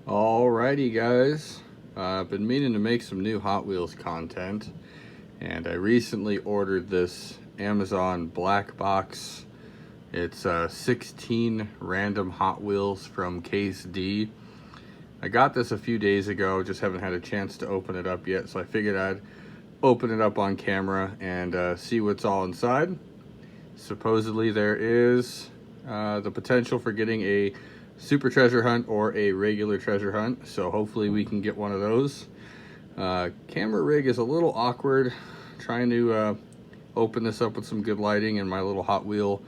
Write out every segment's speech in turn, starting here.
Alrighty guys, I've been meaning to make some new Hot Wheels content, and I recently ordered this Amazon black box. It's 16 random Hot Wheels from Case D. I got this a few days ago, just haven't had a chance to open it up yet, so I figured I'd open it up on camera and see what's all inside. Supposedly there is the potential for getting a super treasure hunt or a regular treasure hunt, so hopefully we can get one of those. Camera rig is a little awkward, trying to open this up with some good lighting in my little Hot Wheel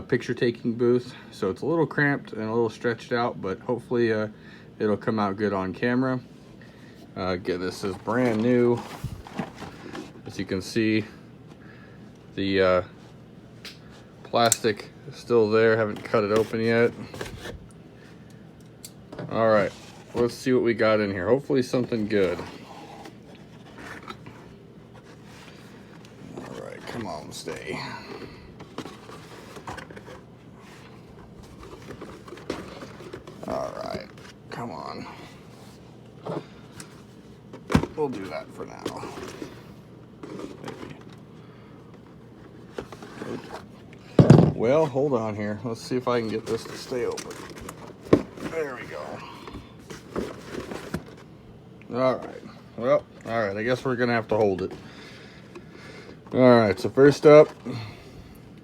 picture taking booth, so it's a little cramped and a little stretched out, but hopefully it'll come out good on camera. Again, this is brand new. As you can see, the plastic is still there, haven't cut it open yet. All right, let's see what we got in here. Hopefully something good. All right, come on, stay. All right, come on. We'll do that for now. Maybe. Well, hold on here. Let's see if I can get this to stay open. There we go. All right. Well, all right. I guess we're going to have to hold it. All right. So first up,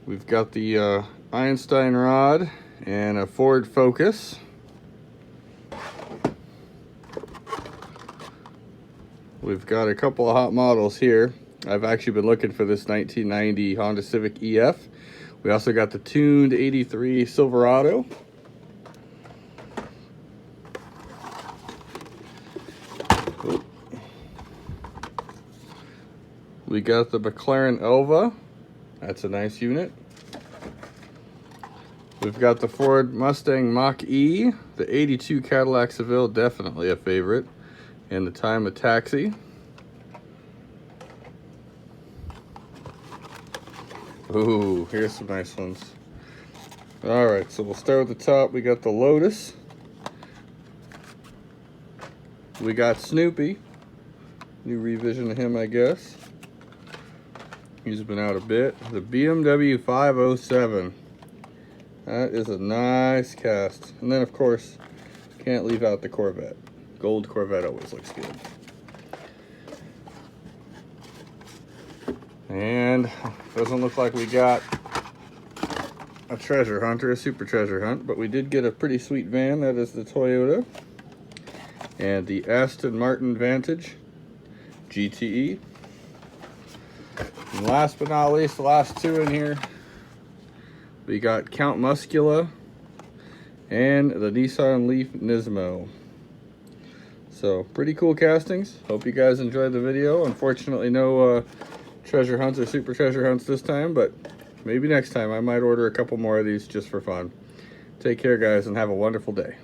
we've got the Einstein rod and a Ford Focus. We've got a couple of hot models here. I've actually been looking for this 1990 Honda Civic EF. We also got the tuned 83 Silverado. We got the McLaren Elva. That's a nice unit. We've got the Ford Mustang Mach-E. The 82 Cadillac Seville, definitely a favorite. And the Time of Taxi. Ooh, here's some nice ones. All right, so we'll start with the top. We got the Lotus. We got Snoopy. New revision of him, I guess. He's been out a bit. The BMW 507. That is a nice cast. And then, of course, can't leave out the Corvette. Gold Corvette always looks good. And doesn't look like we got a treasure hunt or a super treasure hunt, but we did get a pretty sweet van. That is the Toyota. And the Aston Martin Vantage GTE. And last but not least, the last two in here, we got Count Muscula and the Nissan Leaf Nismo. So pretty cool castings. Hope you guys enjoyed the video. Unfortunately, no treasure hunts or super treasure hunts this time, but maybe next time I might order a couple more of these just for fun. Take care, guys, and have a wonderful day.